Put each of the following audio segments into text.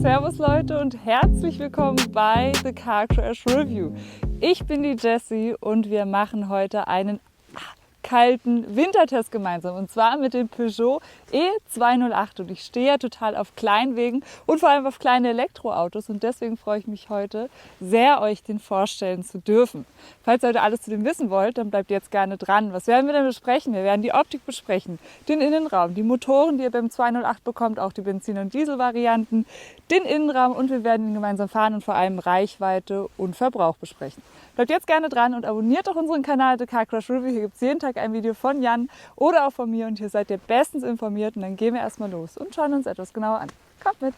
Servus Leute und herzlich willkommen bei The Car Crash Review. Ich bin die Jessie und wir machen heute einen kalten Wintertest gemeinsam und zwar mit dem Peugeot E208 und ich stehe ja total auf Kleinwegen und vor allem auf kleine Elektroautos und deswegen freue ich mich heute sehr, euch den vorstellen zu dürfen. Falls ihr heute alles zu dem wissen wollt, dann bleibt jetzt gerne dran. Was werden wir denn besprechen? Wir werden die Optik besprechen, den Innenraum, die Motoren, die ihr beim 208 bekommt, auch die Benzin- und Dieselvarianten, den Innenraum und wir werden ihn gemeinsam fahren und vor allem Reichweite und Verbrauch besprechen. Bleibt jetzt gerne dran und abonniert doch unseren Kanal The Car Crash Review. Hier gibt es jeden Tag ein Video von Jan oder auch von mir und hier seid ihr bestens informiert und dann gehen wir erstmal los und schauen uns etwas genauer an. Kommt mit!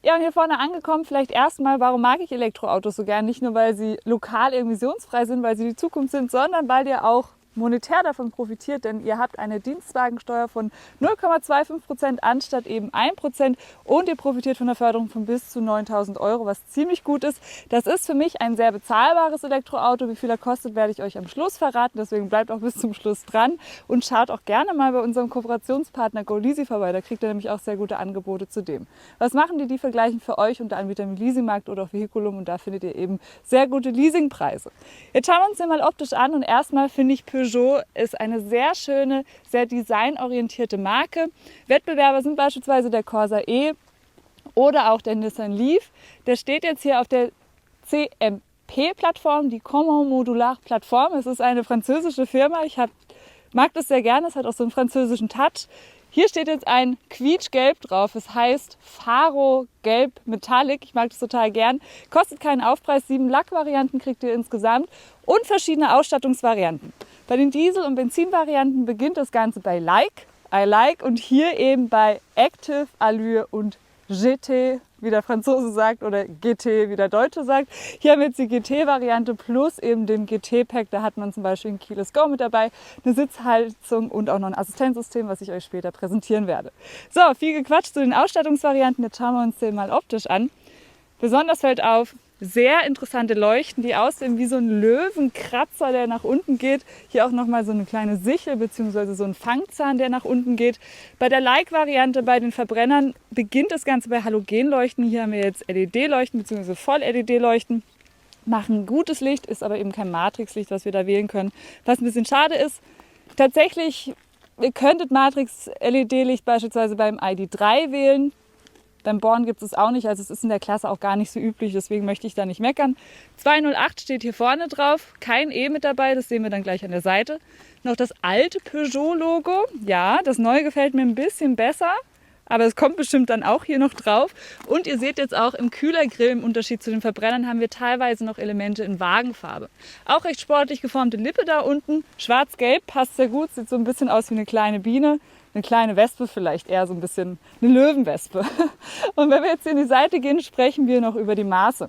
Ja, und hier vorne angekommen, vielleicht erstmal, warum mag ich Elektroautos so gern? Nicht nur, weil sie lokal emissionsfrei sind, weil sie die Zukunft sind, sondern weil ihr auch monetär davon profitiert, denn ihr habt eine Dienstwagensteuer von 0,25% anstatt eben 1% und ihr profitiert von der Förderung von bis zu 9.000 €, was ziemlich gut ist. Das ist für mich ein sehr bezahlbares Elektroauto. Wie viel er kostet, werde ich euch am Schluss verraten, deswegen bleibt auch bis zum Schluss dran und schaut auch gerne mal bei unserem Kooperationspartner GoLeasy vorbei, da kriegt ihr nämlich auch sehr gute Angebote zu dem. Was machen die? Die vergleichen für euch unter Anbietern wie Leasingmarkt oder auch Vehiculum und da findet ihr eben sehr gute Leasingpreise. Jetzt schauen wir uns den mal optisch an und erstmal finde ich Peugeot ist eine sehr schöne, sehr designorientierte Marke. Wettbewerber sind beispielsweise der Corsa E oder auch der Nissan Leaf. Der steht jetzt hier auf der CMP-Plattform, die Common Modular Plattform. Es ist eine französische Firma. Ich mag das sehr gerne, es hat auch so einen französischen Touch. Hier steht jetzt ein Quietschgelb drauf, es heißt Faro Gelb Metallic, ich mag das total gern. Kostet keinen Aufpreis, 7 Lackvarianten kriegt ihr insgesamt und verschiedene Ausstattungsvarianten. Bei den Diesel- und Benzinvarianten beginnt das Ganze bei I Like und hier eben bei Active, Allure und GT, wie der Franzose sagt, oder GT, wie der Deutsche sagt. Hier haben wir jetzt die GT-Variante plus eben den GT-Pack. Da hat man zum Beispiel ein Keyless Go mit dabei, eine Sitzheizung und auch noch ein Assistenzsystem, was ich euch später präsentieren werde. So, viel gequatscht zu den Ausstattungsvarianten. Jetzt schauen wir uns den mal optisch an. Besonders fällt auf, sehr interessante Leuchten, die aussehen wie so ein Löwenkratzer, der nach unten geht. Hier auch nochmal so eine kleine Sichel bzw. so ein Fangzahn, der nach unten geht. Bei der Like-Variante, bei den Verbrennern, beginnt das Ganze bei Halogenleuchten. Hier haben wir jetzt LED-Leuchten bzw. Voll-LED-Leuchten. Machen gutes Licht, ist aber eben kein Matrixlicht, was wir da wählen können. Was ein bisschen schade ist, tatsächlich, ihr könntet Matrix-LED-Licht beispielsweise beim ID.3 wählen. Beim Born gibt es auch nicht, also es ist in der Klasse auch gar nicht so üblich, deswegen möchte ich da nicht meckern. 208 steht hier vorne drauf, kein E mit dabei, das sehen wir dann gleich an der Seite. Noch das alte Peugeot-Logo, ja, das neue gefällt mir ein bisschen besser, aber es kommt bestimmt dann auch hier noch drauf. Und ihr seht jetzt auch im Kühlergrill, im Unterschied zu den Verbrennern, haben wir teilweise noch Elemente in Wagenfarbe. Auch recht sportlich geformte Lippe da unten, schwarz-gelb, passt sehr gut, sieht so ein bisschen aus wie eine kleine Biene. Eine kleine Wespe vielleicht, eher so ein bisschen eine Löwenwespe. Und wenn wir jetzt in die Seite gehen, sprechen wir noch über die Maße.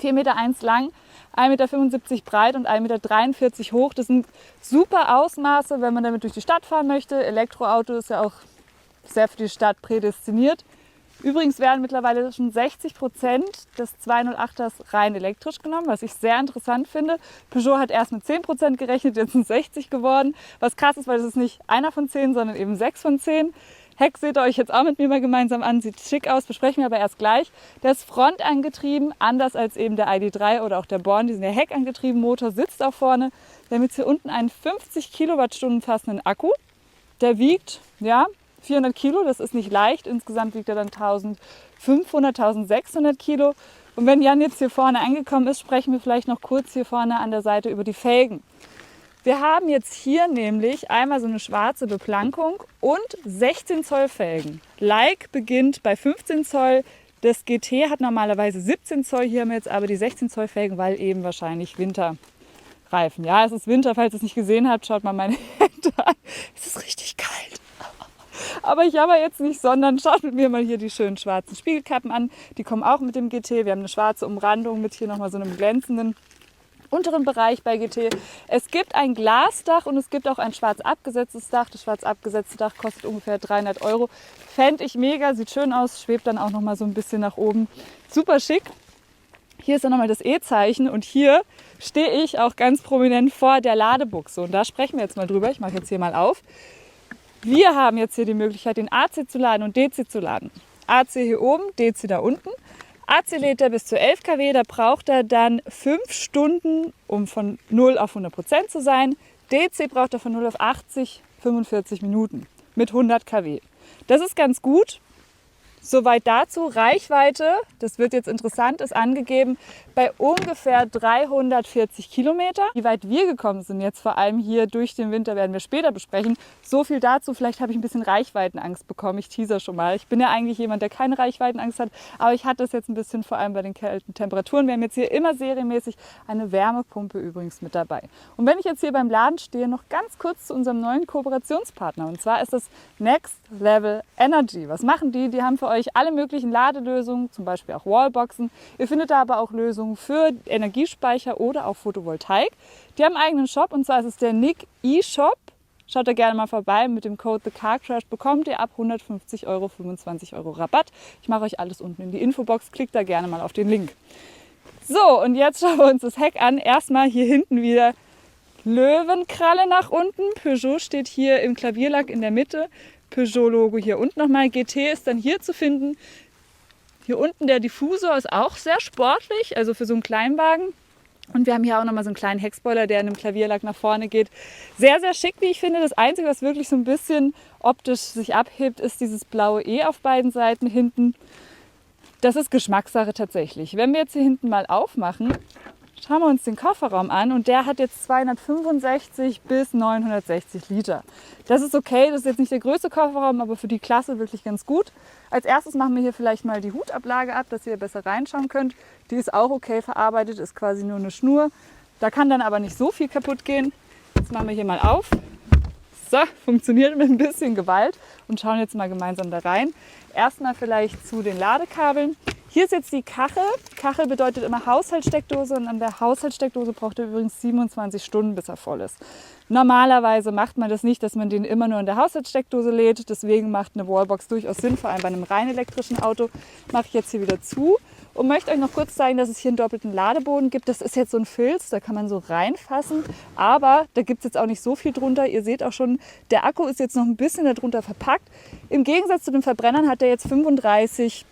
4,1 Meter lang, 1,75 Meter breit und 1,43 Meter hoch. Das sind super Ausmaße, wenn man damit durch die Stadt fahren möchte. Elektroauto ist ja auch sehr für die Stadt prädestiniert. Übrigens werden mittlerweile schon 60% des 208ers rein elektrisch genommen, was ich sehr interessant finde. Peugeot hat erst mit 10% gerechnet, jetzt sind 60 geworden. Was krass ist, weil das ist nicht einer von 10, sondern eben 6 von 10. Heck seht ihr euch jetzt auch mit mir mal gemeinsam an, sieht schick aus, besprechen wir aber erst gleich. Der ist frontangetrieben, anders als eben der ID.3 oder auch der Born, die sind ja heckangetrieben, Motor sitzt auch vorne. Wir haben jetzt hier unten einen 50 Kilowattstunden fassenden Akku, der wiegt, ja, 400 Kilo, das ist nicht leicht. Insgesamt wiegt er dann 1500, 1600 Kilo. Und wenn Jan jetzt hier vorne angekommen ist, sprechen wir vielleicht noch kurz hier vorne an der Seite über die Felgen. Wir haben jetzt hier nämlich einmal so eine schwarze Beplankung und 16 Zoll Felgen. Like beginnt bei 15 Zoll, Das GT hat normalerweise 17 Zoll, hier haben wir jetzt aber die 16 Zoll Felgen, weil eben wahrscheinlich Winter Reifen. Ja, es ist Winter, falls ihr es nicht gesehen habt, schaut mal meine Hände an. Es ist richtig kalt. Aber ich jammer jetzt nicht, sondern schaut mit mir mal hier die schönen schwarzen Spiegelkappen an. Die kommen auch mit dem GT. Wir haben eine schwarze Umrandung mit hier nochmal so einem glänzenden unteren Bereich bei GT. Es gibt ein Glasdach und es gibt auch ein schwarz abgesetztes Dach. Das schwarz abgesetzte Dach kostet ungefähr 300 €. Fände ich mega, sieht schön aus, schwebt dann auch nochmal so ein bisschen nach oben. Super schick. Hier ist dann nochmal das E-Zeichen und hier stehe ich auch ganz prominent vor der Ladebuchse. Und da sprechen wir jetzt mal drüber. Ich mache jetzt hier mal auf. Wir haben jetzt hier die Möglichkeit, den AC zu laden und DC zu laden. AC hier oben, DC da unten. AC lädt er bis zu 11 kW, da braucht er dann 5 Stunden, um von 0 auf 100% zu sein. DC braucht er von 0 auf 80, 45 Minuten mit 100 kW. Das ist ganz gut. Soweit dazu. Reichweite, das wird jetzt interessant, ist angegeben bei ungefähr 340 Kilometer. Wie weit wir gekommen sind jetzt vor allem hier durch den Winter, werden wir später besprechen. So viel dazu. Vielleicht habe ich ein bisschen Reichweitenangst bekommen. Ich teaser schon mal. Ich bin ja eigentlich jemand, der keine Reichweitenangst hat, aber ich hatte es jetzt ein bisschen vor allem bei den kalten Temperaturen. Wir haben jetzt hier immer serienmäßig eine Wärmepumpe übrigens mit dabei. Und wenn ich jetzt hier beim Laden stehe, noch ganz kurz zu unserem neuen Kooperationspartner. Und zwar ist das Next Level Energy. Was machen die? Die haben für euch alle möglichen Ladelösungen, zum Beispiel auch Wallboxen. Ihr findet da aber auch Lösungen für Energiespeicher oder auch Photovoltaik. Die haben einen eigenen Shop und zwar ist es der Nick E-Shop. Schaut da gerne mal vorbei. Mit dem Code TheCarCrash bekommt ihr ab 150 € 25 € Rabatt. Ich mache euch alles unten in die Infobox. Klickt da gerne mal auf den Link. So, und jetzt schauen wir uns das Heck an. Erstmal hier hinten wieder Löwenkralle nach unten. Peugeot steht hier im Klavierlack in der Mitte. Peugeot-Logo hier unten nochmal. GT ist dann hier zu finden. Hier unten der Diffusor ist auch sehr sportlich, also für so einen Kleinwagen. Und wir haben hier auch nochmal so einen kleinen Heckspoiler, der in einem Klavierlack nach vorne geht. Sehr, sehr schick, wie ich finde. Das Einzige, was wirklich so ein bisschen optisch sich abhebt, ist dieses blaue E auf beiden Seiten hinten. Das ist Geschmackssache tatsächlich. Wenn wir jetzt hier hinten mal aufmachen, schauen wir uns den Kofferraum an und der hat jetzt 265 bis 960 Liter. Das ist okay, das ist jetzt nicht der größte Kofferraum, aber für die Klasse wirklich ganz gut. Als erstes machen wir hier vielleicht mal die Hutablage ab, dass ihr besser reinschauen könnt. Die ist auch okay verarbeitet, ist quasi nur eine Schnur. Da kann dann aber nicht so viel kaputt gehen. Jetzt machen wir hier mal auf. So, funktioniert mit ein bisschen Gewalt und schauen jetzt mal gemeinsam da rein. Erstmal vielleicht zu den Ladekabeln. Hier ist jetzt die Kachel. Kachel bedeutet immer Haushaltssteckdose und an der Haushaltssteckdose braucht ihr übrigens 27 Stunden, bis er voll ist. Normalerweise macht man das nicht, dass man den immer nur in der Haushaltssteckdose lädt. Deswegen macht eine Wallbox durchaus Sinn, vor allem bei einem rein elektrischen Auto. Mache ich jetzt hier wieder zu und möchte euch noch kurz zeigen, dass es hier einen doppelten Ladeboden gibt. Das ist jetzt so ein Filz, da kann man so reinfassen, aber da gibt es jetzt auch nicht so viel drunter. Ihr seht auch schon, der Akku ist jetzt noch ein bisschen darunter verpackt. Im Gegensatz zu den Verbrennern hat der jetzt 35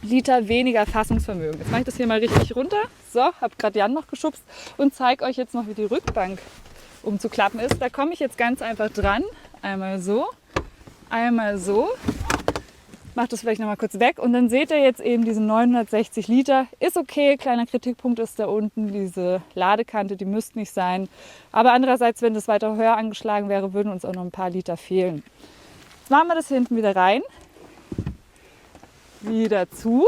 Liter weniger Fassungsvermögen. Jetzt mache ich das hier mal richtig runter. So, habe gerade Jan noch geschubst und zeige euch jetzt noch, wie die Rückbank umzuklappen ist. Da komme ich jetzt ganz einfach dran. Einmal so, einmal so. Mache das vielleicht noch mal kurz weg und dann seht ihr jetzt eben diese 960 Liter. Ist okay, kleiner Kritikpunkt ist da unten diese Ladekante, die müsste nicht sein. Aber andererseits, wenn das weiter höher angeschlagen wäre, würden uns auch noch ein paar Liter fehlen. Jetzt machen wir das hinten wieder rein. Wieder zu.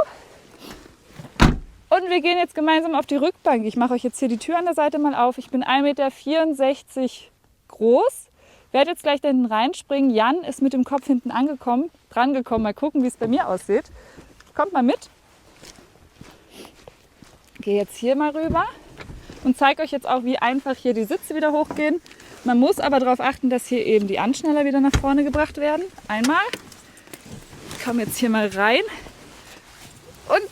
Und wir gehen jetzt gemeinsam auf die Rückbank. Ich mache euch jetzt hier die Tür an der Seite mal auf. Ich bin 1,64 Meter groß. Werde jetzt gleich da hinten reinspringen. Jan ist mit dem Kopf hinten drangekommen. Mal gucken, wie es bei mir aussieht. Kommt mal mit. Gehe jetzt hier mal rüber und zeige euch jetzt auch, wie einfach hier die Sitze wieder hochgehen. Man muss aber darauf achten, dass hier eben die Anschnaller wieder nach vorne gebracht werden. Einmal. Ich komme jetzt hier mal rein. Und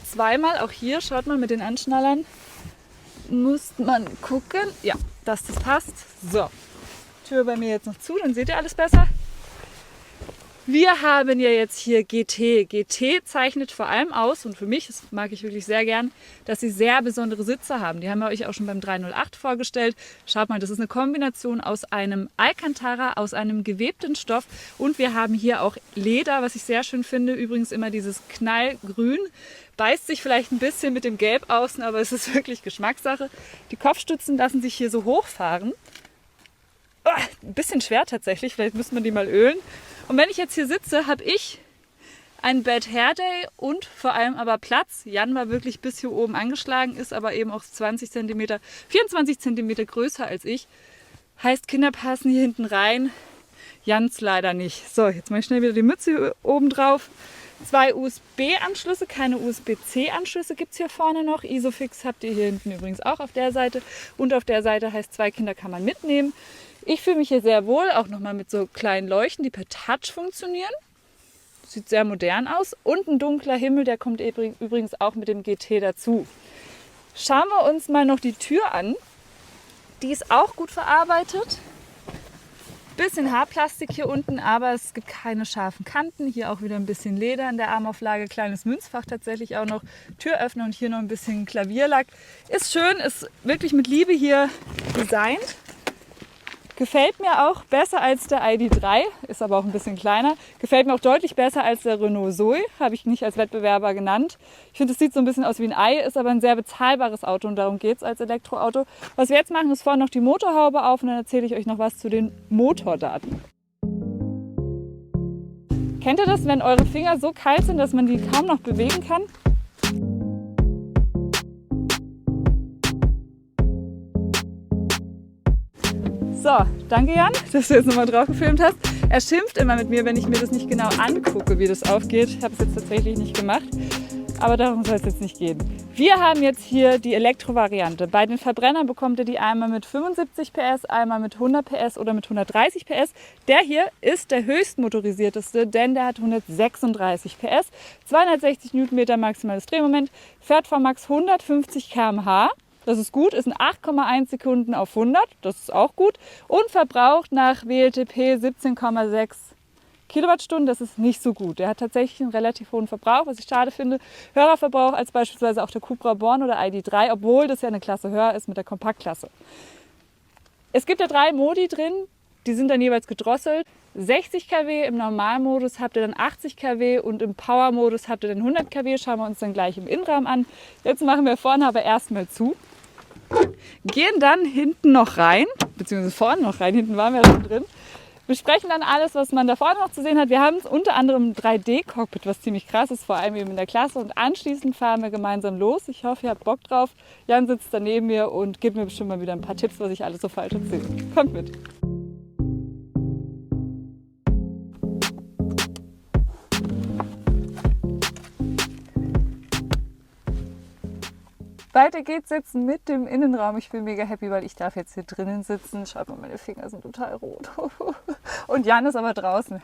zweimal, auch hier, schaut mal mit den Anschnallern, muss man gucken, ja, dass das passt. So, Tür bei mir jetzt noch zu, dann seht ihr alles besser. Wir haben ja jetzt hier GT. GT zeichnet vor allem aus, und für mich, das mag ich wirklich sehr gern, dass sie sehr besondere Sitze haben. Die haben wir euch auch schon beim 308 vorgestellt. Schaut mal, das ist eine Kombination aus einem Alcantara, aus einem gewebten Stoff und wir haben hier auch Leder, was ich sehr schön finde. Übrigens immer dieses Knallgrün. Beißt sich vielleicht ein bisschen mit dem Gelb außen, aber es ist wirklich Geschmackssache. Die Kopfstützen lassen sich hier so hochfahren. Oh, ein bisschen schwer tatsächlich, vielleicht müsste man die mal ölen. Und wenn ich jetzt hier sitze, habe ich ein Bad Hair Day und vor allem aber Platz. Jan war wirklich bis hier oben angeschlagen, ist aber eben auch 20 cm, 24 cm größer als ich. Heißt, Kinder passen hier hinten rein, Jans leider nicht. So, jetzt mache ich schnell wieder die Mütze hier oben drauf. 2 USB-Anschlüsse, keine USB-C-Anschlüsse gibt es hier vorne noch. Isofix habt ihr hier hinten übrigens auch auf der Seite. Und auf der Seite heißt, 2 Kinder kann man mitnehmen. Ich fühle mich hier sehr wohl, auch nochmal mit so kleinen Leuchten, die per Touch funktionieren. Sieht sehr modern aus. Und ein dunkler Himmel, der kommt übrigens auch mit dem GT dazu. Schauen wir uns mal noch die Tür an. Die ist auch gut verarbeitet. Bisschen Haarplastik hier unten, aber es gibt keine scharfen Kanten. Hier auch wieder ein bisschen Leder in der Armauflage, kleines Münzfach tatsächlich auch noch, Türöffner und hier noch ein bisschen Klavierlack. Ist schön, ist wirklich mit Liebe hier designt. Gefällt mir auch besser als der ID.3, ist aber auch ein bisschen kleiner. Gefällt mir auch deutlich besser als der Renault Zoe, habe ich nicht als Wettbewerber genannt. Ich finde, es sieht so ein bisschen aus wie ein Ei, ist aber ein sehr bezahlbares Auto und darum geht es als Elektroauto. Was wir jetzt machen, ist vorne noch die Motorhaube auf und dann erzähle ich euch noch was zu den Motordaten. Kennt ihr das, wenn eure Finger so kalt sind, dass man die kaum noch bewegen kann? So, danke Jan, dass du jetzt nochmal drauf gefilmt hast. Er schimpft immer mit mir, wenn ich mir das nicht genau angucke, wie das aufgeht. Ich habe es jetzt tatsächlich nicht gemacht, aber darum soll es jetzt nicht gehen. Wir haben jetzt hier die Elektro-Variante. Bei den Verbrennern bekommt ihr die einmal mit 75 PS, einmal mit 100 PS oder mit 130 PS. Der hier ist der höchst motorisierteste, denn der hat 136 PS, 260 Newtonmeter maximales Drehmoment, fährt Max 150 km/h. Das ist gut, ist in 8,1 Sekunden auf 100, das ist auch gut. Und verbraucht nach WLTP 17,6 Kilowattstunden, das ist nicht so gut. Der hat tatsächlich einen relativ hohen Verbrauch, was ich schade finde. Höherer Verbrauch als beispielsweise auch der Cupra Born oder ID.3, obwohl das ja eine Klasse höher ist mit der Kompaktklasse. Es gibt ja 3 Modi drin, die sind dann jeweils gedrosselt. 60 kW im Normalmodus habt ihr dann 80 kW und im Power-Modus habt ihr dann 100 kW. Schauen wir uns dann gleich im Innenraum an. Jetzt machen wir vorne aber erstmal zu. Gehen dann hinten noch rein, beziehungsweise vorne noch rein, hinten waren wir ja schon drin. Besprechen dann alles, was man da vorne noch zu sehen hat. Wir haben unter anderem ein 3D-Cockpit, was ziemlich krass ist, vor allem eben in der Klasse. Und anschließend fahren wir gemeinsam los. Ich hoffe, ihr habt Bock drauf. Jan sitzt da neben mir und gibt mir bestimmt mal wieder ein paar Tipps, was ich alles so falsch erzähle. Kommt mit! Weiter geht's jetzt mit dem Innenraum. Ich bin mega happy, weil ich darf jetzt hier drinnen sitzen. Schaut mal, meine Finger sind total rot. Und Jan ist aber draußen.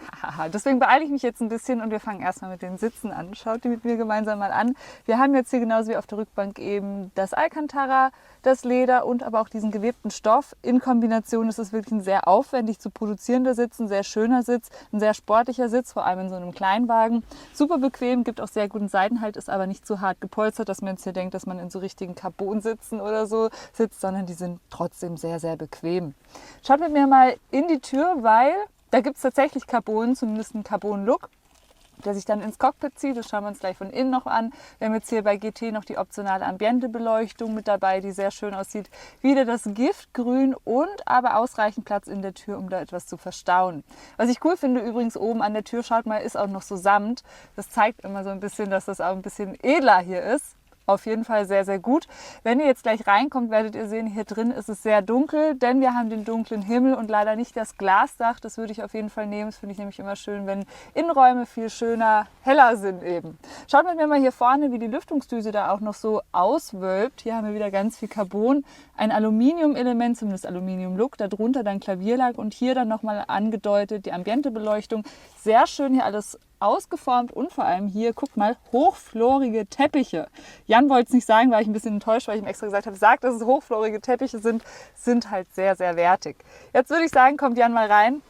Deswegen beeile ich mich jetzt ein bisschen und wir fangen erstmal mit den Sitzen an. Schaut die mit mir gemeinsam mal an. Wir haben jetzt hier genauso wie auf der Rückbank eben das Alcantara, das Leder und aber auch diesen gewebten Stoff. In Kombination ist es wirklich ein sehr aufwendig zu produzierender Sitz, ein sehr schöner Sitz, ein sehr sportlicher Sitz, vor allem in so einem Kleinwagen. Super bequem, gibt auch sehr guten Seitenhalt, ist aber nicht zu hart gepolstert, dass man jetzt hier denkt, dass man in so richtigen Carbon-Sitzen oder so sitzt, sondern die sind trotzdem sehr, sehr bequem. Schaut mit mir mal in die Tür, weil da gibt es tatsächlich Carbon, zumindest einen Carbon-Look, der sich dann ins Cockpit zieht. Das schauen wir uns gleich von innen noch an. Wir haben jetzt hier bei GT noch die optionale Ambiente-Beleuchtung mit dabei, die sehr schön aussieht. Wieder das Giftgrün und aber ausreichend Platz in der Tür, um da etwas zu verstauen. Was ich cool finde übrigens oben an der Tür, schaut mal, ist auch noch so Samt. Das zeigt immer so ein bisschen, dass das auch ein bisschen edler hier ist. Auf jeden Fall sehr, sehr gut. Wenn ihr jetzt gleich reinkommt, werdet ihr sehen, hier drin ist es sehr dunkel, denn wir haben den dunklen Himmel und leider nicht das Glasdach. Das würde ich auf jeden Fall nehmen. Das finde ich nämlich immer schön, wenn Innenräume viel schöner, heller sind eben. Schaut mit mir mal hier vorne, wie die Lüftungsdüse da auch noch so auswölbt. Hier haben wir wieder ganz viel Carbon, ein Aluminium-Element, zumindest Aluminium-Look, darunter dann Klavierlack und hier dann nochmal angedeutet die Ambiente-Beleuchtung. Sehr schön hier alles ausgeformt und vor allem hier, guck mal, hochflorige Teppiche. Jan wollte es nicht sagen, war ich ein bisschen enttäuscht, weil ich ihm extra gesagt habe, sagt, dass es hochflorige Teppiche sind halt sehr, sehr wertig. Jetzt würde ich sagen, kommt Jan mal rein.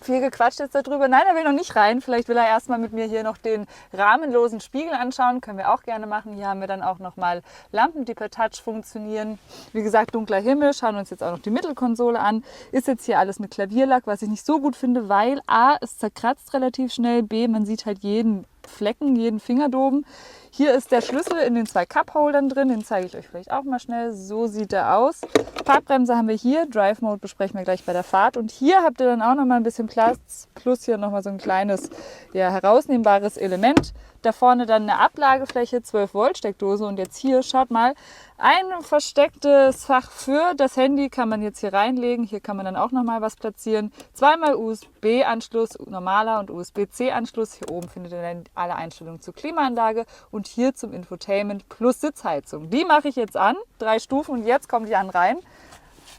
Viel gequatscht jetzt darüber. Nein, er will noch nicht rein. Vielleicht will er erstmal mit mir hier noch den rahmenlosen Spiegel anschauen. Können wir auch gerne machen. Hier haben wir dann auch nochmal Lampen, die per Touch funktionieren. Wie gesagt, dunkler Himmel. Schauen wir uns jetzt auch noch die Mittelkonsole an. Ist jetzt hier alles mit Klavierlack, was ich nicht so gut finde, weil A, es zerkratzt relativ schnell. B, man sieht halt jeden Flecken, jeden Fingerdoben. Hier ist der Schlüssel in den 2 Cup-Holdern drin, den zeige ich euch vielleicht auch mal schnell. So sieht er aus. Parkbremse haben wir hier, Drive Mode besprechen wir gleich bei der Fahrt. Und hier habt ihr dann auch nochmal ein bisschen Platz, plus hier nochmal so ein kleines herausnehmbares Element. Da vorne dann eine Ablagefläche, 12 Volt Steckdose und jetzt hier, schaut mal, ein verstecktes Fach für das Handy kann man jetzt hier reinlegen. Hier kann man dann auch nochmal was platzieren. 2x USB-Anschluss, normaler und USB-C-Anschluss. Hier oben findet ihr dann alle Einstellungen zur Klimaanlage und hier zum Infotainment plus Sitzheizung. Die mache ich jetzt an, 3 Stufen und jetzt kommt Jan rein.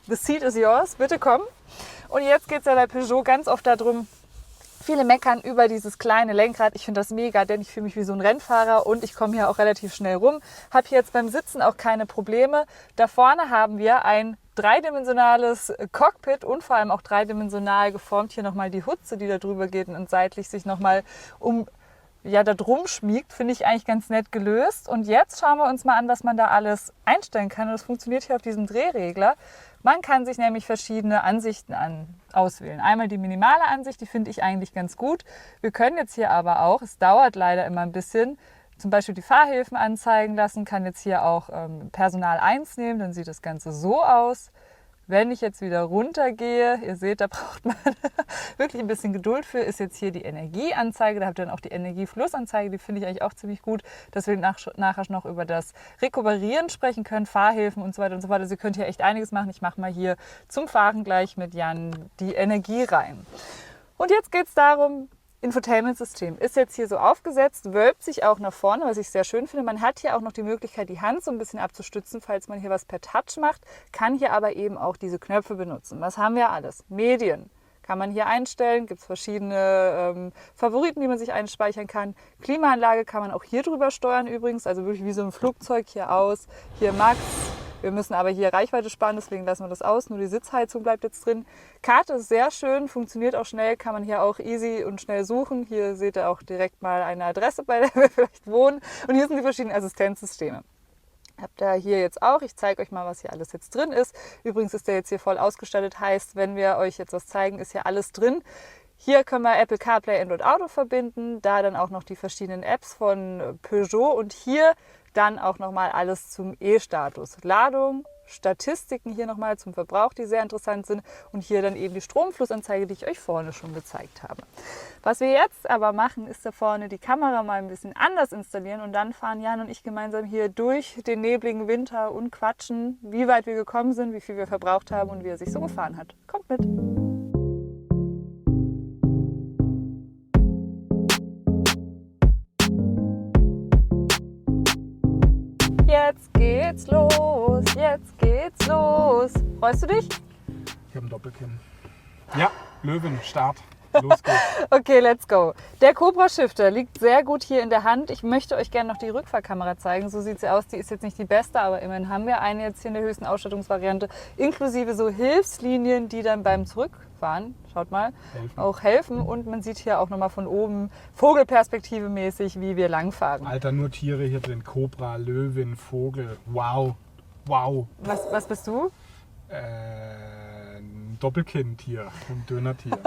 The seat is yours, bitte komm. Und jetzt geht es ja bei Peugeot ganz oft darum, viele meckern über dieses kleine Lenkrad. Ich finde das mega, denn ich fühle mich wie so ein Rennfahrer und ich komme hier auch relativ schnell rum. Habe hier jetzt beim Sitzen auch keine Probleme. Da vorne haben wir ein dreidimensionales Cockpit und vor allem auch dreidimensional geformt. Hier nochmal die Hutze, die da drüber geht und seitlich sich nochmal da drum schmiegt. Finde ich eigentlich ganz nett gelöst. Und jetzt schauen wir uns mal an, was man da alles einstellen kann. Und das funktioniert hier auf diesem Drehregler. Man kann sich nämlich verschiedene Ansichten auswählen. Einmal die minimale Ansicht, die finde ich eigentlich ganz gut. Wir können jetzt hier aber auch, es dauert leider immer ein bisschen, zum Beispiel die Fahrhilfen anzeigen lassen, kann jetzt hier auch Personal 1 nehmen, dann sieht das Ganze so aus. Wenn ich jetzt wieder runtergehe, ihr seht, da braucht man wirklich ein bisschen Geduld für, ist jetzt hier die Energieanzeige, da habt ihr dann auch die Energieflussanzeige, die finde ich eigentlich auch ziemlich gut, dass wir nachher noch über das Rekuperieren sprechen können, Fahrhilfen und so weiter und so fort. Also ihr könnt hier echt einiges machen. Ich mache mal hier zum Fahren gleich mit Jan die Energie rein. Und jetzt geht es darum, Infotainment-System ist jetzt hier so aufgesetzt, wölbt sich auch nach vorne, was ich sehr schön finde. Man hat hier auch noch die Möglichkeit, die Hand so ein bisschen abzustützen, falls man hier was per Touch macht, kann hier aber eben auch diese Knöpfe benutzen. Was haben wir alles? Medien kann man hier einstellen, gibt es verschiedene Favoriten, die man sich einspeichern kann. Klimaanlage kann man auch hier drüber steuern übrigens, also wirklich wie so ein Flugzeug hier aus, hier Max. Wir müssen aber hier Reichweite sparen, deswegen lassen wir das aus. Nur die Sitzheizung bleibt jetzt drin. Karte ist sehr schön, funktioniert auch schnell, kann man hier auch easy und schnell suchen. Hier seht ihr auch direkt mal eine Adresse, bei der wir vielleicht wohnen. Und hier sind die verschiedenen Assistenzsysteme. Habt ihr hier jetzt auch. Ich zeige euch mal, was hier alles jetzt drin ist. Übrigens ist der jetzt hier voll ausgestattet. Heißt, wenn wir euch jetzt was zeigen, ist hier alles drin. Hier können wir Apple CarPlay, Android Auto verbinden. Da dann auch noch die verschiedenen Apps von Peugeot. Und hier dann auch nochmal alles zum E-Status. Ladung, Statistiken hier nochmal zum Verbrauch, die sehr interessant sind. Und hier dann eben die Stromflussanzeige, die ich euch vorne schon gezeigt habe. Was wir jetzt aber machen, ist da vorne die Kamera mal ein bisschen anders installieren. Und dann fahren Jan und ich gemeinsam hier durch den nebligen Winter und quatschen, wie weit wir gekommen sind, wie viel wir verbraucht haben und wie er sich so gefahren hat. Kommt mit! Jetzt geht's los, jetzt geht's los. Freust du dich? Ich habe ein Doppelkinn. Ja, Löwen, Start. Los geht's. Okay, let's go. Der Cobra Shifter liegt sehr gut hier in der Hand. Ich möchte euch gerne noch die Rückfahrkamera zeigen. So sieht sie aus. Die ist jetzt nicht die beste, aber immerhin haben wir eine jetzt hier in der höchsten Ausstattungsvariante. Inklusive so Hilfslinien, die dann beim Zurückfahren, schaut mal, auch helfen. Und man sieht hier auch nochmal von oben Vogelperspektive mäßig, wie wir langfahren. Alter, nur Tiere hier drin. Cobra, Löwin, Vogel. Wow. Wow. Was bist du? Ein Doppelkinn-Tier, ein Dönertier.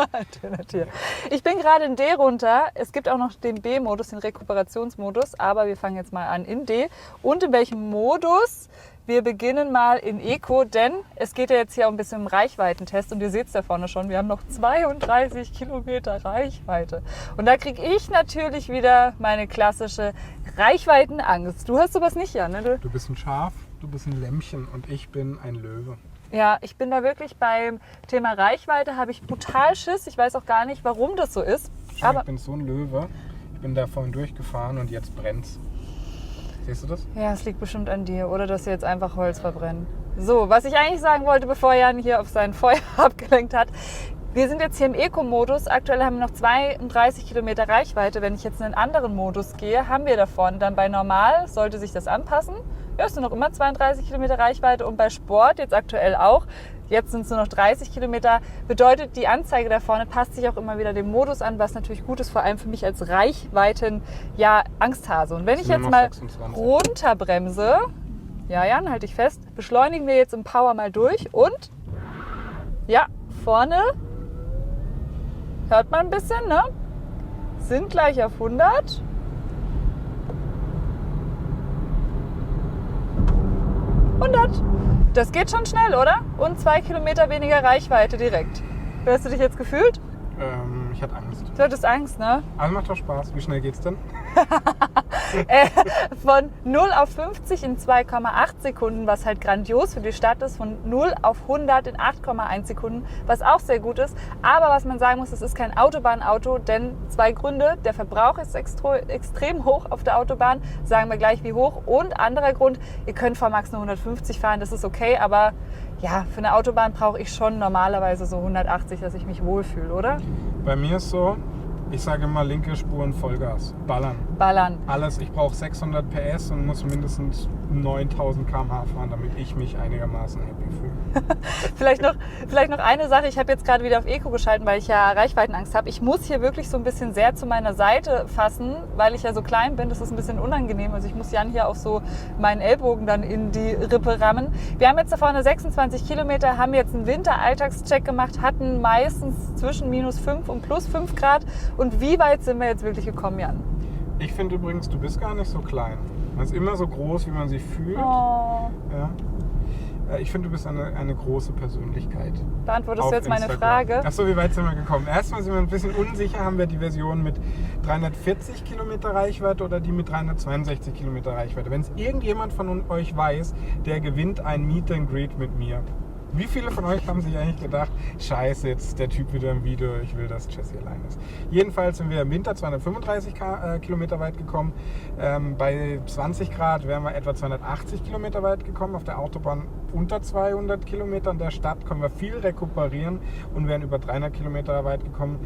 Dönertier. Ich bin gerade in D runter. Es gibt auch noch den B-Modus, den Rekuperationsmodus, aber wir fangen jetzt mal an in D. Und in welchem Modus? Wir beginnen mal in Eco, denn es geht ja jetzt hier auch ein bisschen um Reichweitentest und ihr seht es da vorne schon, wir haben noch 32 Kilometer Reichweite. Und da kriege ich natürlich wieder meine klassische Reichweitenangst. Du hast sowas nicht, Jan, ne? Du bist ein Schaf, du bist ein Lämmchen und ich bin ein Löwe. Ja, ich bin da wirklich beim Thema Reichweite, habe ich brutal Schiss. Ich weiß auch gar nicht, warum das so ist. Aber ich bin so ein Löwe. Ich bin da vorhin durchgefahren und jetzt brennt's. Siehst du das? Ja, es liegt bestimmt an dir oder dass wir jetzt einfach Holz verbrennen. So, was ich eigentlich sagen wollte, bevor Jan hier auf sein Feuer abgelenkt hat. Wir sind jetzt hier im Eco-Modus. Aktuell haben wir noch 32 Kilometer Reichweite. Wenn ich jetzt in einen anderen Modus gehe, haben wir da vorne dann bei Normal, sollte sich das anpassen. Ja, es sind noch immer 32 Kilometer Reichweite und bei Sport jetzt aktuell auch. Jetzt sind es nur noch 30 Kilometer. Bedeutet, die Anzeige da vorne passt sich auch immer wieder dem Modus an, was natürlich gut ist, vor allem für mich als Reichweiten-Angsthase. Und wenn ich jetzt mal 26. runterbremse, ja Jan, halte ich fest, beschleunigen wir jetzt im Power mal durch und ja, vorne hört man ein bisschen, ne? Sind gleich auf 100. 100. Das geht schon schnell, oder? Und 2 Kilometer weniger Reichweite direkt. Wie hast du dich jetzt gefühlt? Ich hatte Angst. Du hattest Angst, ne? Also macht doch Spaß. Wie schnell geht's denn? Von 0 auf 50 in 2,8 Sekunden, was halt grandios für die Stadt ist. Von 0 auf 100 in 8,1 Sekunden, was auch sehr gut ist. Aber was man sagen muss, es ist kein Autobahnauto, denn 2 Gründe. Der Verbrauch ist extrem hoch auf der Autobahn, sagen wir gleich wie hoch. Und anderer Grund, ihr könnt VMAX nur 150 fahren, das ist okay, aber ja, für eine Autobahn brauche ich schon normalerweise so 180, dass ich mich wohlfühle, oder? Bei mir ist so, ich sage immer linke Spuren Vollgas. Ballern. Alles. Ich brauche 600 PS und muss mindestens 9000 km/h fahren, damit ich mich einigermaßen happy fühle. Vielleicht noch eine Sache. Ich habe jetzt gerade wieder auf Eco geschalten, weil ich ja Reichweitenangst habe. Ich muss hier wirklich so ein bisschen sehr zu meiner Seite fassen, weil ich ja so klein bin. Das ist ein bisschen unangenehm. Also ich muss Jan hier auch so meinen Ellbogen dann in die Rippe rammen. Wir haben jetzt da vorne 26 Kilometer, haben jetzt einen Winteralltagscheck gemacht, hatten meistens zwischen -5 und +5 Grad. Und wie weit sind wir jetzt wirklich gekommen, Jan? Ich finde übrigens, du bist gar nicht so klein. Man ist immer so groß, wie man sich fühlt. Oh. Ja. Ich finde, du bist eine große Persönlichkeit. Beantwortest du jetzt meine Instagram. Frage? Achso, wie weit sind wir gekommen? Erstmal sind wir ein bisschen unsicher. Haben wir die Version mit 340 Kilometer Reichweite oder die mit 362 Kilometer Reichweite? Wenn es irgendjemand von euch weiß, der gewinnt ein Meet and Greet mit mir. Wie viele von euch haben sich eigentlich gedacht, scheiße, jetzt ist der Typ wieder im Video, ich will, dass Jessie allein ist. Jedenfalls sind wir im Winter 235 Kilometer weit gekommen. Bei 20 Grad wären wir etwa 280 Kilometer weit gekommen. Auf der Autobahn unter 200 Kilometer. In der Stadt können wir viel rekuperieren und wären über 300 Kilometer weit gekommen.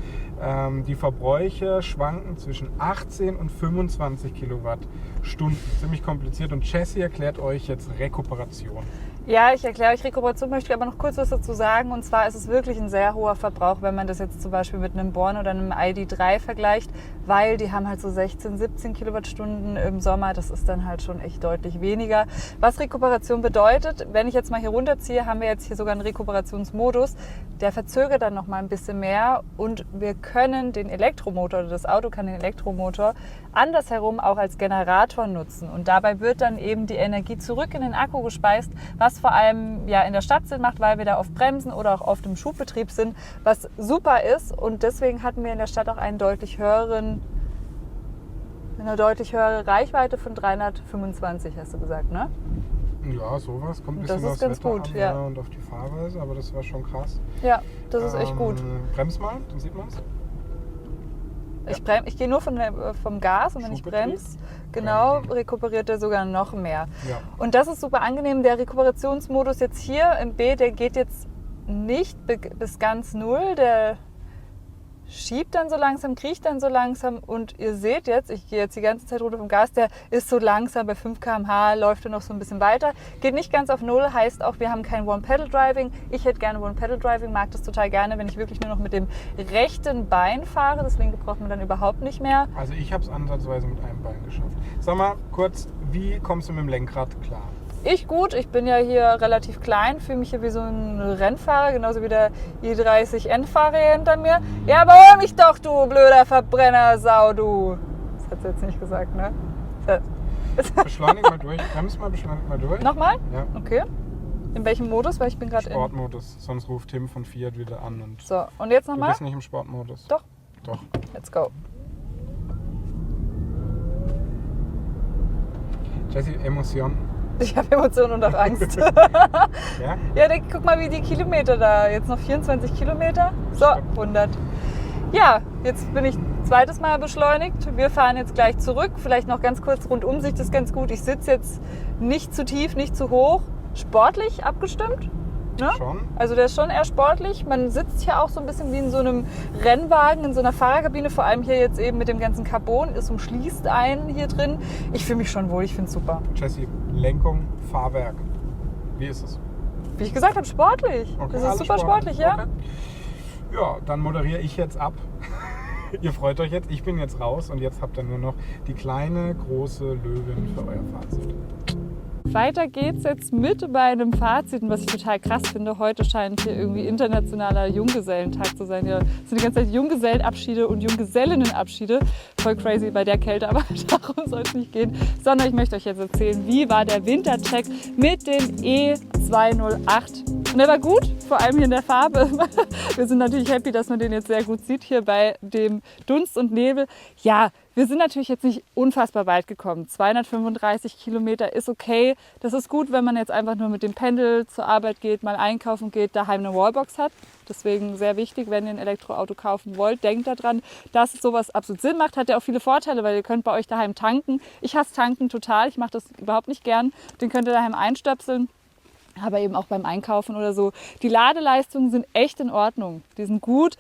Die Verbräuche schwanken zwischen 18 und 25 Kilowattstunden. Ziemlich kompliziert. Und Jessie erklärt euch jetzt Rekuperation. Ja, ich erkläre euch Rekuperation, möchte aber noch kurz was dazu sagen. Und zwar ist es wirklich ein sehr hoher Verbrauch, wenn man das jetzt zum Beispiel mit einem Born oder einem ID.3 vergleicht, weil die haben halt so 16, 17 Kilowattstunden im Sommer. Das ist dann halt schon echt deutlich weniger. Was Rekuperation bedeutet, wenn ich jetzt mal hier runterziehe, haben wir jetzt hier sogar einen Rekuperationsmodus. Der verzögert dann noch mal ein bisschen mehr und wir können den Elektromotor, oder das Auto kann den Elektromotor andersherum auch als Generator nutzen. Und dabei wird dann eben die Energie zurück in den Akku gespeist, was vor allem ja in der Stadt Sinn macht, weil wir da oft bremsen oder auch oft im Schubbetrieb sind, was super ist. Und deswegen hatten wir in der Stadt auch eine deutlich höhere Reichweite von 325, hast du gesagt, ne? Ja, sowas. Kommt ein bisschen das ist ganz Wetter gut, an, ja. Und auf die Fahrweise, aber das war schon krass. Ja, das ist echt gut. Brems mal, dann sieht man es. Ich gehe nur vom Gas und wenn ich bremse, genau, rekuperiert er sogar noch mehr. Ja. Und das ist super angenehm. Der Rekuperationsmodus jetzt hier im B, der geht jetzt nicht bis ganz 0. Der schiebt dann so langsam, kriecht dann so langsam und ihr seht jetzt, ich gehe jetzt die ganze Zeit runter vom Gas, der ist so langsam bei 5 km/h, läuft er noch so ein bisschen weiter. Geht nicht ganz auf 0, heißt auch, wir haben kein One-Pedal-Driving. Ich hätte gerne One-Pedal-Driving, mag das total gerne, wenn ich wirklich nur noch mit dem rechten Bein fahre. Das linke braucht man dann überhaupt nicht mehr. Also ich habe es ansatzweise mit einem Bein geschafft. Sag mal kurz, wie kommst du mit dem Lenkrad klar? Ich gut, ich bin ja hier relativ klein, fühle mich hier wie so ein Rennfahrer, genauso wie der i30N-Fahrer hier hinter mir. Ja, aber hol mich doch, du blöder Verbrennersau, du. Das hat sie jetzt nicht gesagt, ne? Beschleunigen mal durch, bremst mal, beschleunigen mal durch. Nochmal? Ja. Okay. In welchem Modus? Weil ich bin gerade in... Sportmodus, sonst ruft Tim von Fiat wieder an. Und So, und jetzt du nochmal? bist nicht im Sportmodus. Doch. Doch. Let's go. Jessie, Emotion. Ich habe Emotionen und auch Angst. Ja? Ja, guck mal, wie die Kilometer da. Jetzt noch 24 Kilometer. So, 100. Ja, jetzt bin ich zweites Mal beschleunigt. Wir fahren jetzt gleich zurück. Vielleicht noch ganz kurz Rundumsicht ist ganz gut. Ich sitze jetzt nicht zu tief, nicht zu hoch. Sportlich abgestimmt. Ne? Schon. Also der ist schon eher sportlich. Man sitzt hier auch so ein bisschen wie in so einem Rennwagen, in so einer Fahrerkabine. Vor allem hier jetzt eben mit dem ganzen Carbon. Es umschließt einen hier drin. Ich fühle mich schon wohl, ich finde es super. Jessie, Lenkung, Fahrwerk. Wie ist es? Wie ich gesagt habe, sportlich. Okay, Das ist alles super sportlich, ja. Okay. Ja, dann moderiere ich jetzt ab. Ihr freut euch jetzt, ich bin jetzt raus und jetzt habt ihr nur noch die kleine, große Löwin für euer Fazit. Weiter geht's jetzt mit meinem Fazit, und was ich total krass finde, heute scheint hier irgendwie internationaler Junggesellentag zu sein. Ja, es sind die ganze Zeit Junggesellenabschiede und Junggesellinnenabschiede. Voll crazy bei der Kälte, aber darum soll es nicht gehen. Sondern ich möchte euch jetzt erzählen, wie war der Wintercheck mit dem E208. Und der war gut, vor allem hier in der Farbe. Wir sind natürlich happy, dass man den jetzt sehr gut sieht hier bei dem Dunst und Nebel. Ja, wir sind natürlich jetzt nicht unfassbar weit gekommen. 235 Kilometer ist okay. Das ist gut, wenn man jetzt einfach nur mit dem Pendel zur Arbeit geht, mal einkaufen geht, daheim eine Wallbox hat. Deswegen sehr wichtig, wenn ihr ein Elektroauto kaufen wollt, denkt daran, dass sowas absolut Sinn macht. Hat ja auch viele Vorteile, weil ihr könnt bei euch daheim tanken. Ich hasse tanken total, ich mache das überhaupt nicht gern. Den könnt ihr daheim einstöpseln. Aber eben auch beim Einkaufen oder so. Die Ladeleistungen sind echt in Ordnung. Die sind gut.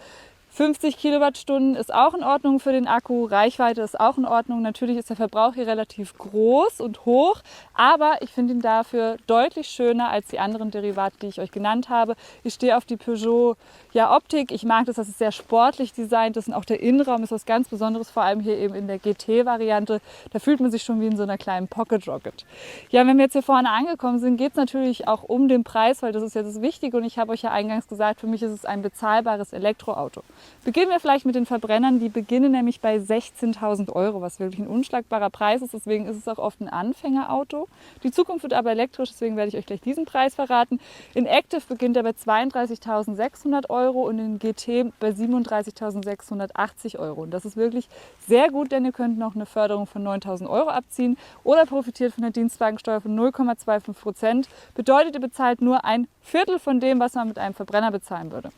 50 Kilowattstunden ist auch in Ordnung für den Akku, Reichweite ist auch in Ordnung. Natürlich ist der Verbrauch hier relativ groß und hoch, aber ich finde ihn dafür deutlich schöner als die anderen Derivate, die ich euch genannt habe. Ich stehe auf die Peugeot Optik. Ich mag das, dass es sehr sportlich designt ist und auch der Innenraum ist was ganz Besonderes, vor allem hier eben in der GT-Variante. Da fühlt man sich schon wie in so einer kleinen Pocket Rocket. Ja, wenn wir jetzt hier vorne angekommen sind, geht es natürlich auch um den Preis, weil das ist ja das Wichtige und ich habe euch ja eingangs gesagt, für mich ist es ein bezahlbares Elektroauto. Beginnen wir vielleicht mit den Verbrennern, die beginnen nämlich bei 16.000 €, was wirklich ein unschlagbarer Preis ist. Deswegen ist es auch oft ein Anfängerauto. Die Zukunft wird aber elektrisch, deswegen werde ich euch gleich diesen Preis verraten. In Active beginnt er bei 32.600 € und in GT bei 37.680 €. Und das ist wirklich sehr gut, denn ihr könnt noch eine Förderung von 9.000 € abziehen oder profitiert von der Dienstwagensteuer von 0,25%. Bedeutet, ihr bezahlt nur ein Viertel von dem, was man mit einem Verbrenner bezahlen würde.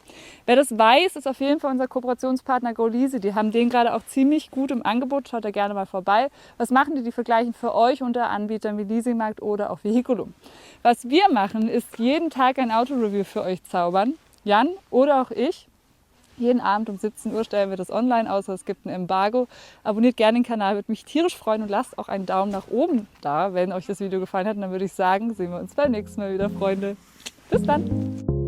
Wer das weiß, ist auf jeden Fall unser Kooperationspartner GoLeasy. Die haben den gerade auch ziemlich gut im Angebot. Schaut da gerne mal vorbei. Was machen die? Die vergleichen für euch unter Anbietern wie Leasingmarkt oder auch Vehiculum. Was wir machen, ist jeden Tag ein Autoreview für euch zaubern. Jan oder auch ich. Jeden Abend um 17 Uhr stellen wir das online, außer es gibt ein Embargo. Abonniert gerne den Kanal, würde mich tierisch freuen und lasst auch einen Daumen nach oben da, wenn euch das Video gefallen hat. Und dann würde ich sagen, sehen wir uns beim nächsten Mal wieder, Freunde. Bis dann!